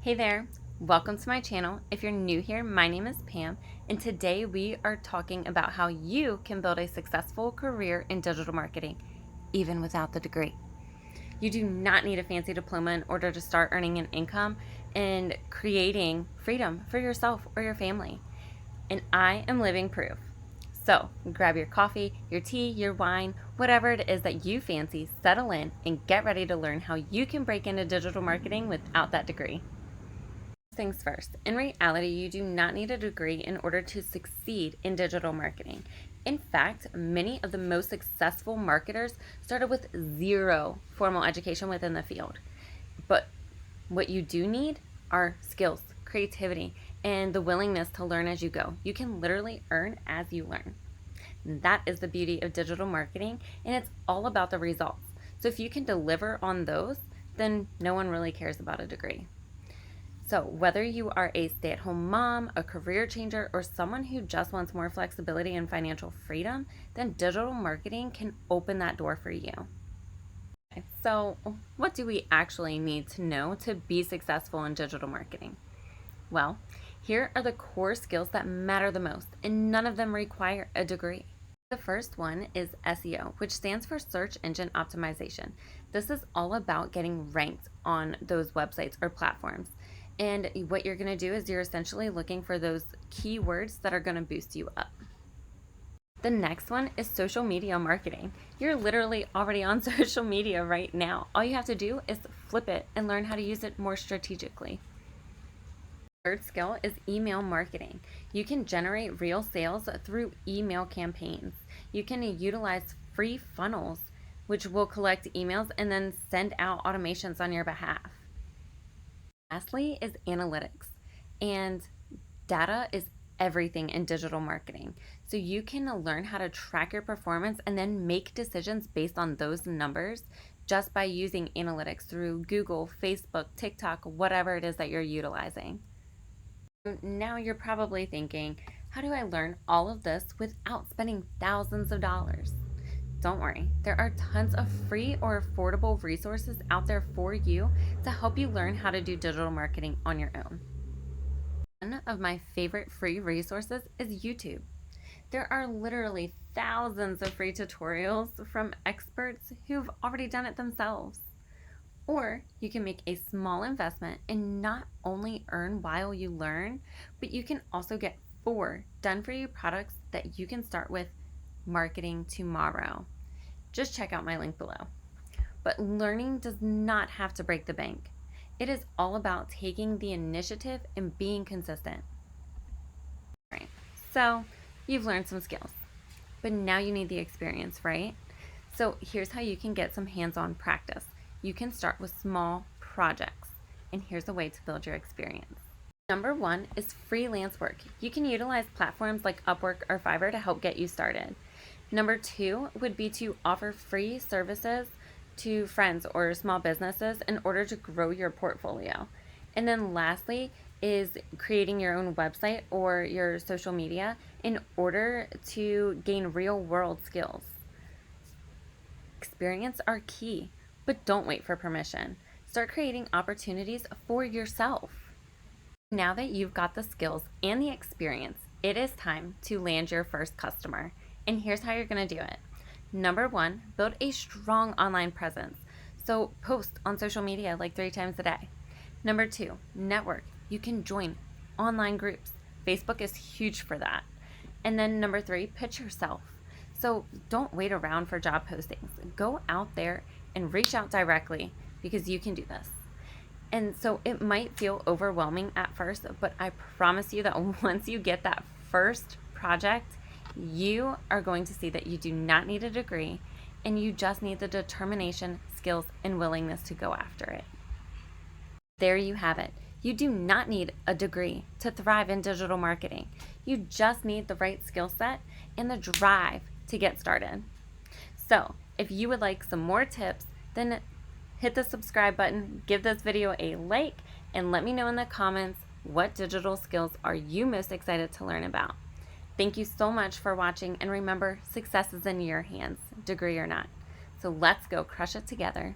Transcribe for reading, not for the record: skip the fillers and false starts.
Hey there, welcome to my channel. If you're new here, my name is Pam, and today we are talking about how you can build a successful career in digital marketing, even without the degree. You do not need a fancy diploma in order to start earning an income and creating freedom for yourself or your family. And I am living proof. So grab your coffee, your tea, your wine, whatever it is that you fancy, settle in, and get ready to learn how you can break into digital marketing without that degree. Things first. In reality, you do not need a degree in order to succeed in digital marketing. In fact, many of the most successful marketers started with zero formal education within the field. But what you do need are skills, creativity, and the willingness to learn as you go. You can literally earn as you learn. That is the beauty of digital marketing, and it's all about the results. So if you can deliver on those, then no one really cares about a degree. So whether you are a stay-at-home mom, a career changer, or someone who just wants more flexibility and financial freedom, then digital marketing can open that door for you. Okay, so what do we actually need to know to be successful in digital marketing? Well, here are the core skills that matter the most, and none of them require a degree. The first one is SEO, which stands for search engine optimization. This is all about getting ranked on those websites or platforms. And what you're going to do is you're essentially looking for those keywords that are going to boost you up. The next one is social media marketing. You're literally already on social media right now. All you have to do is flip it and learn how to use it more strategically. Third skill is email marketing. You can generate real sales through email campaigns. You can utilize free funnels, which will collect emails and then send out automations on your behalf. Lastly is analytics, and data is everything in digital marketing. So you can learn how to track your performance and then make decisions based on those numbers just by using analytics through Google, Facebook, TikTok, whatever it is that you're utilizing. Now you're probably thinking, how do I learn all of this without spending thousands of dollars? Don't worry, there are tons of free or affordable resources out there for you to help you learn how to do digital marketing on your own. One of my favorite free resources is YouTube. There are literally thousands of free tutorials from experts who've already done it themselves. Or you can make a small investment and not only earn while you learn, but you can also get 4 done for you products that you can start with marketing tomorrow. Just check out my link below. But learning does not have to break the bank. It is all about taking the initiative and being consistent. All right, so you've learned some skills, but now you need the experience, right? So here's how you can get some hands-on practice. You can start with small projects, and here's a way to build your experience. Number 1 is freelance work. You can utilize platforms like Upwork or Fiverr to help get you started. Number 2 would be to offer free services to friends or small businesses in order to grow your portfolio. And then lastly is creating your own website or your social media in order to gain real world skills. Experience are key, but don't wait for permission. Start creating opportunities for yourself. Now that you've got the skills and the experience, it is time to land your first customer. And here's how you're going to do it. Number 1, build a strong online presence. So post on social media like 3 times a day. Number 2, network. You can join online groups. Facebook is huge for that. And then number 3, pitch yourself. So don't wait around for job postings. Go out there and reach out directly because you can do this. And so it might feel overwhelming at first, but I promise you that once you get that first project, you are going to see that you do not need a degree and you just need the determination, skills, and willingness to go after it. There you have it. You do not need a degree to thrive in digital marketing. You just need the right skill set and the drive to get started. So if you would like some more tips, then hit the subscribe button, give this video a like, and let me know in the comments what digital skills are you most excited to learn about. Thank you so much for watching, and remember, success is in your hands, degree or not. So let's go crush it together.